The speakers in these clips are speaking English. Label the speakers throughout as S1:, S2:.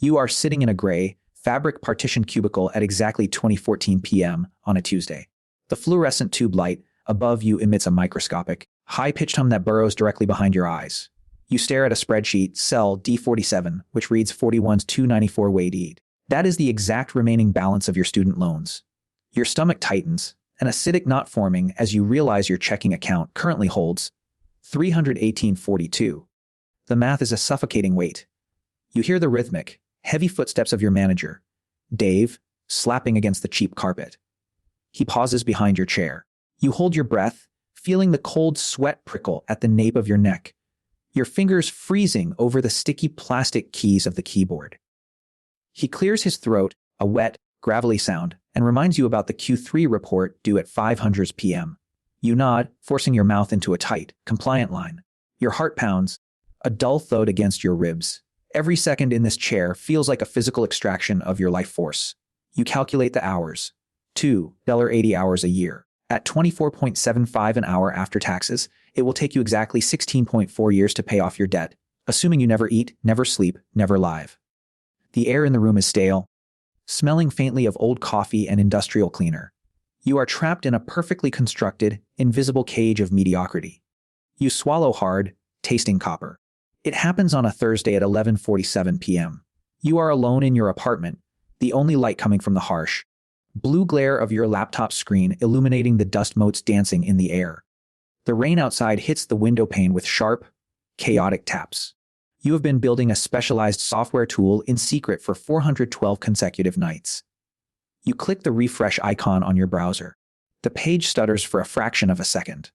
S1: You are sitting in a gray, fabric-partitioned cubicle at exactly 20:14 p.m. on a Tuesday. The fluorescent tube light above you emits a microscopic, high-pitched hum that burrows directly behind your eyes. You stare at a spreadsheet, cell D47, which reads 41's 294 weighted. That is the exact remaining balance of your student loans. Your stomach tightens, an acidic knot forming as you realize your checking account currently holds $318.42. The math is a suffocating weight. You hear the rhythmic, heavy footsteps of your manager, Dave, slapping against the cheap carpet. He pauses behind your chair. You hold your breath, feeling the cold sweat prickle at the nape of your neck, your fingers freezing over the sticky plastic keys of the keyboard. He clears his throat, a wet, gravelly sound, and reminds you about the Q3 report due at 5:00 p.m. You nod, forcing your mouth into a tight, compliant line. Your heart pounds, a dull thud against your ribs. Every second in this chair feels like a physical extraction of your life force. You calculate the hours. $2.80 hours a year. At $24.75 an hour after taxes, it will take you exactly 16.4 years to pay off your debt, assuming you never eat, never sleep, never live. The air in the room is stale, smelling faintly of old coffee and industrial cleaner. You are trapped in a perfectly constructed, invisible cage of mediocrity. You swallow hard, tasting copper. It happens on a Thursday at 11:47 p.m. You are alone in your apartment, the only light coming from the harsh, blue glare of your laptop screen illuminating the dust motes dancing in the air. The rain outside hits the window pane with sharp, chaotic taps. You have been building a specialized software tool in secret for 412 consecutive nights. You click the refresh icon on your browser. The page stutters for a fraction of a second.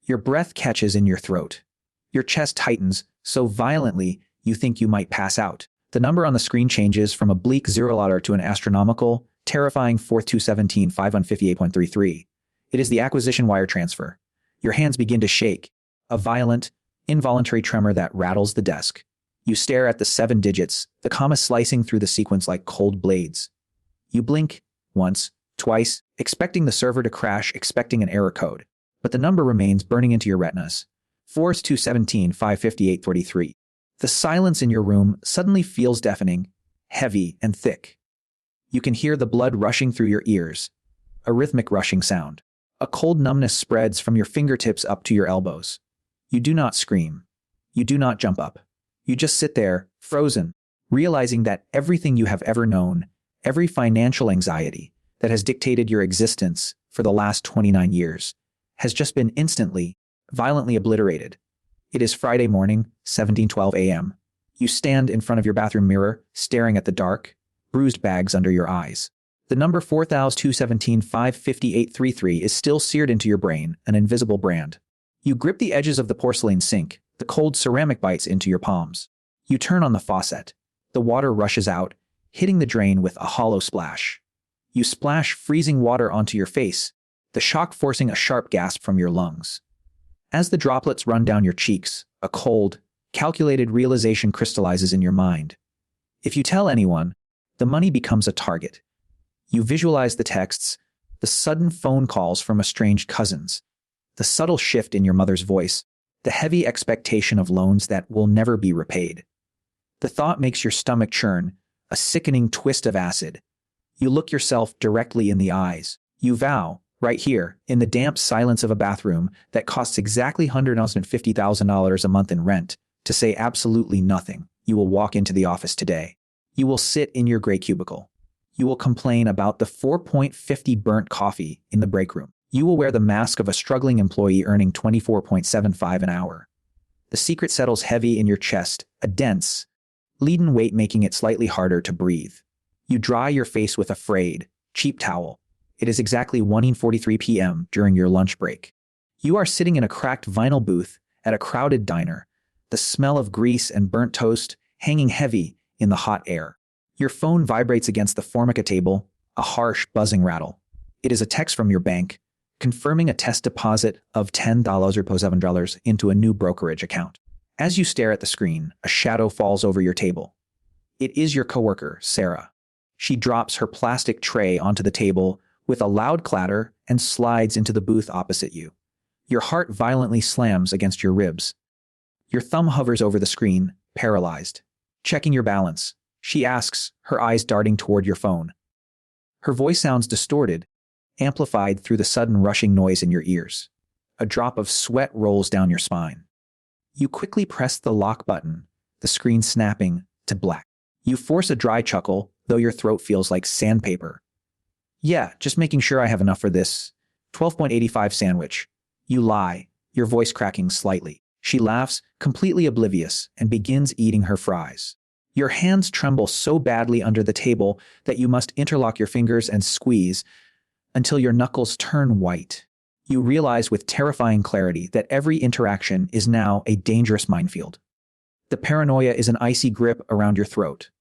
S1: Your breath catches in your throat. Your chest tightens so violently you think you might pass out. The number on the screen changes from a bleak $0 to an astronomical, terrifying 4/2/17/558.33. It is the acquisition wire transfer. Your hands begin to shake, a violent, involuntary tremor that rattles the desk. You stare at the 7 digits, the commas slicing through the sequence like cold blades. You blink, once, twice, expecting the server to crash, expecting an error code. But the number remains burning into your retinas. 4/2/17/558.33. The silence in your room suddenly feels deafening, heavy, and thick. You can hear the blood rushing through your ears, a rhythmic rushing sound. A cold numbness spreads from your fingertips up to your elbows. You do not scream. You do not jump up. You just sit there, frozen, realizing that everything you have ever known, every financial anxiety that has dictated your existence for the last 29 years, has just been instantly, violently obliterated. It is Friday morning, 17:12 a.m. You stand in front of your bathroom mirror, staring at the dark, bruised bags under your eyes. The number 4,217,558.33 is still seared into your brain, an invisible brand. You grip the edges of the porcelain sink, the cold ceramic bites into your palms. You turn on the faucet. The water rushes out, hitting the drain with a hollow splash. You splash freezing water onto your face, the shock forcing a sharp gasp from your lungs. As the droplets run down your cheeks, a cold, calculated realization crystallizes in your mind. If you tell anyone, the money becomes a target. You visualize the texts, the sudden phone calls from estranged cousins, the subtle shift in your mother's voice, the heavy expectation of loans that will never be repaid. The thought makes your stomach churn, a sickening twist of acid. You look yourself directly in the eyes. You vow, right here, in the damp silence of a bathroom that costs exactly $150,000 a month in rent, to say absolutely nothing. You will walk into the office today. You will sit in your gray cubicle. You will complain about the 4.50 burnt coffee in the break room. You will wear the mask of a struggling employee earning $24.75 an hour. The secret settles heavy in your chest, a dense, leaden weight making it slightly harder to breathe. You dry your face with a frayed, cheap towel. It is exactly 1:43 p.m. during your lunch break. You are sitting in a cracked vinyl booth at a crowded diner, the smell of grease and burnt toast hanging heavy in the hot air. Your phone vibrates against the formica table, a harsh, buzzing rattle. It is a text from your bank, confirming a test deposit of $10 or $7 into a new brokerage account. As you stare at the screen, a shadow falls over your table. It is your coworker, Sarah. She drops her plastic tray onto the table with a loud clatter and slides into the booth opposite you. Your heart violently slams against your ribs. Your thumb hovers over the screen, paralyzed, checking your balance, she asks, her eyes darting toward your phone. Her voice sounds distorted, amplified through the sudden rushing noise in your ears. A drop of sweat rolls down your spine. You quickly press the lock button, the screen snapping to black. You force a dry chuckle, though your throat feels like sandpaper. Yeah, just making sure I have enough for this 12.85 sandwich. You lie, your voice cracking slightly. She laughs, completely oblivious, and begins eating her fries. Your hands tremble so badly under the table that you must interlock your fingers and squeeze until your knuckles turn white. You realize with terrifying clarity that every interaction is now a dangerous minefield. The paranoia is an icy grip around your throat.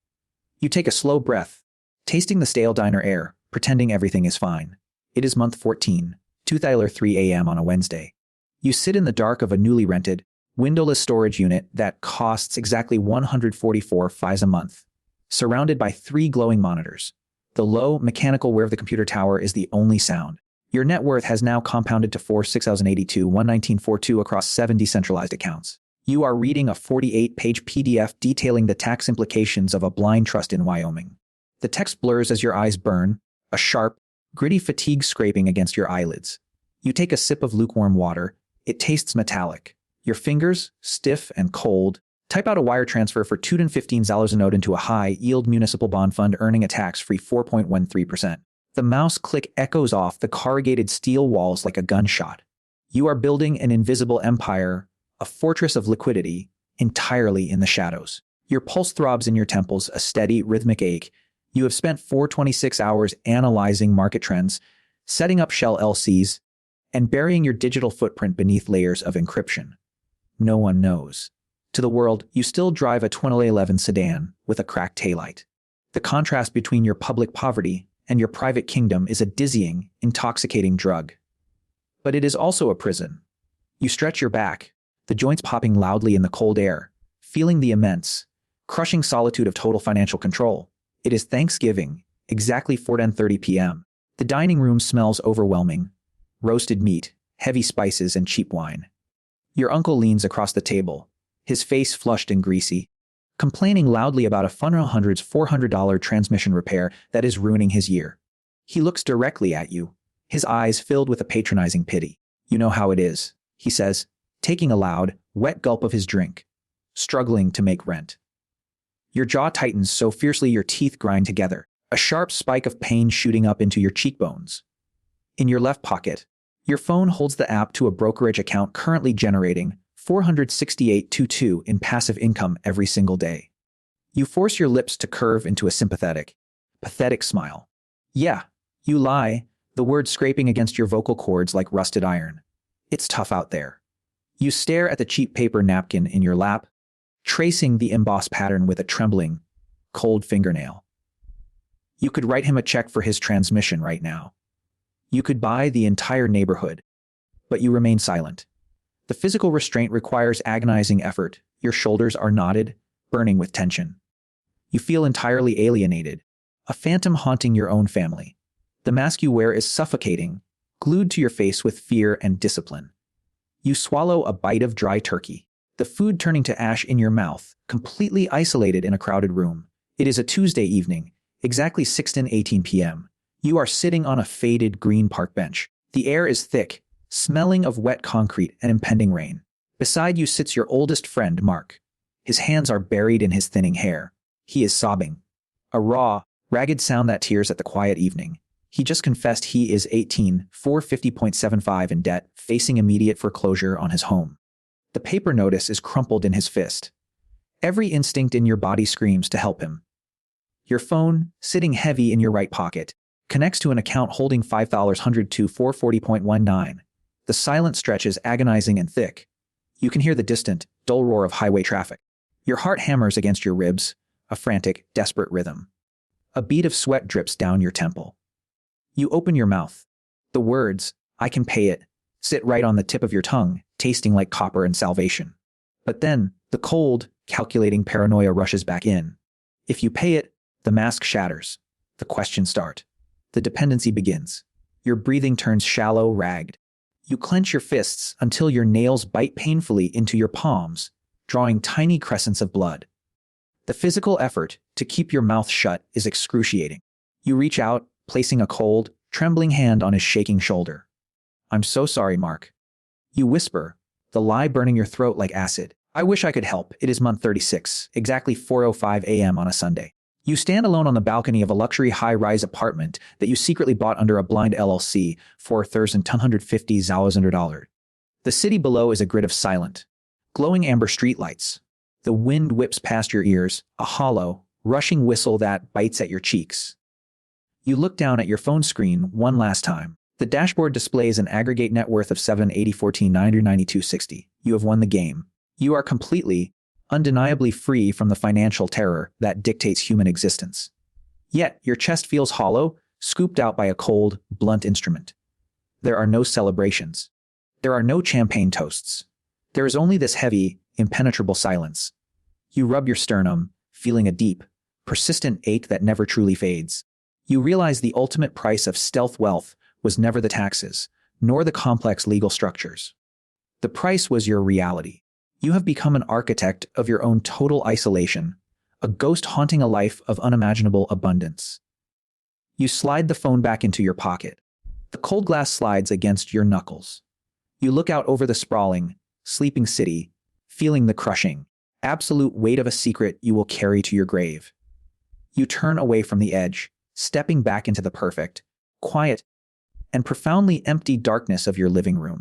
S1: You take a slow breath, tasting the stale diner air, pretending everything is fine. It is month 14, 2:03 a.m. on a Wednesday. You sit in the dark of a newly rented, windowless storage unit that costs exactly 144 FIs a month, surrounded by 3 glowing monitors. The low, mechanical whir of the computer tower is the only sound. Your net worth has now compounded to 4,682, 11942 across 7 decentralized accounts. You are reading a 48-page PDF detailing the tax implications of a blind trust in Wyoming. The text blurs as your eyes burn, a sharp, gritty fatigue scraping against your eyelids. You take a sip of lukewarm water. It tastes metallic. Your fingers, stiff and cold, type out a wire transfer for $215 a note into a high-yield municipal bond fund earning a tax-free 4.13%. The mouse click echoes off the corrugated steel walls like a gunshot. You are building an invisible empire, a fortress of liquidity, entirely in the shadows. Your pulse throbs in your temples, a steady, rhythmic ache. You have spent 426 hours analyzing market trends, setting up shell LCs, and burying your digital footprint beneath layers of encryption. No one knows. To the world, you still drive a 2011 sedan with a cracked taillight. The contrast between your public poverty and your private kingdom is a dizzying, intoxicating drug. But it is also a prison. You stretch your back, the joints popping loudly in the cold air, feeling the immense, crushing solitude of total financial control. It is Thanksgiving, exactly 4:30 p.m. The dining room smells overwhelming. Roasted meat, heavy spices, and cheap wine. Your uncle leans across the table, his face flushed and greasy, complaining loudly about a Funeral Hundred's $400 transmission repair that is ruining his year. He looks directly at you, his eyes filled with a patronizing pity. You know how it is, he says, taking a loud, wet gulp of his drink, struggling to make rent. Your jaw tightens so fiercely your teeth grind together, a sharp spike of pain shooting up into your cheekbones. In your left pocket, your phone holds the app to a brokerage account currently generating $468.22 in passive income every single day. You force your lips to curve into a sympathetic, pathetic smile. Yeah, you lie, the words scraping against your vocal cords like rusted iron. It's tough out there. You stare at the cheap paper napkin in your lap, tracing the embossed pattern with a trembling, cold fingernail. You could write him a check for his transmission right now. You could buy the entire neighborhood, but you remain silent. The physical restraint requires agonizing effort. Your shoulders are knotted, burning with tension. You feel entirely alienated, a phantom haunting your own family. The mask you wear is suffocating, glued to your face with fear and discipline. You swallow a bite of dry turkey, the food turning to ash in your mouth, completely isolated in a crowded room. It is a Tuesday evening, exactly 6:18 p.m. You are sitting on a faded green park bench. The air is thick, smelling of wet concrete and impending rain. Beside you sits your oldest friend, Mark. His hands are buried in his thinning hair. He is sobbing. A raw, ragged sound that tears at the quiet evening. He just confessed he is 18, 450.75 in debt, facing immediate foreclosure on his home. The paper notice is crumpled in his fist. Every instinct in your body screams to help him. Your phone, sitting heavy in your right pocket, connects to an account holding $5,100 to 440.19. The silent stretches agonizing and thick. You can hear the distant, dull roar of highway traffic. Your heart hammers against your ribs, a frantic, desperate rhythm. A bead of sweat drips down your temple. You open your mouth. The words, "I can pay it," sit right on the tip of your tongue, tasting like copper and salvation. But then, the cold, calculating paranoia rushes back in. If you pay it, the mask shatters. The questions start. The dependency begins. Your breathing turns shallow, ragged. You clench your fists until your nails bite painfully into your palms, drawing tiny crescents of blood. The physical effort to keep your mouth shut is excruciating. You reach out, placing a cold, trembling hand on his shaking shoulder. "I'm so sorry, Mark." You whisper, the lie burning your throat like acid. "I wish I could help. It is month 36, exactly 4:05 a.m. on a Sunday." You stand alone on the balcony of a luxury high-rise apartment that you secretly bought under a blind LLC for $1,250,000. The city below is a grid of silent, glowing amber streetlights. The wind whips past your ears, a hollow, rushing whistle that bites at your cheeks. You look down at your phone screen one last time. The dashboard displays an aggregate net worth of $780,14,992.60. You have won the game. You are completely, undeniably free from the financial terror that dictates human existence. Yet, your chest feels hollow, scooped out by a cold, blunt instrument. There are no celebrations. There are no champagne toasts. There is only this heavy, impenetrable silence. You rub your sternum, feeling a deep, persistent ache that never truly fades. You realize the ultimate price of stealth wealth was never the taxes, nor the complex legal structures. The price was your reality. You have become an architect of your own total isolation, a ghost haunting a life of unimaginable abundance. You slide the phone back into your pocket. The cold glass slides against your knuckles. You look out over the sprawling, sleeping city, feeling the crushing, absolute weight of a secret you will carry to your grave. You turn away from the edge, stepping back into the perfect, quiet, and profoundly empty darkness of your living room.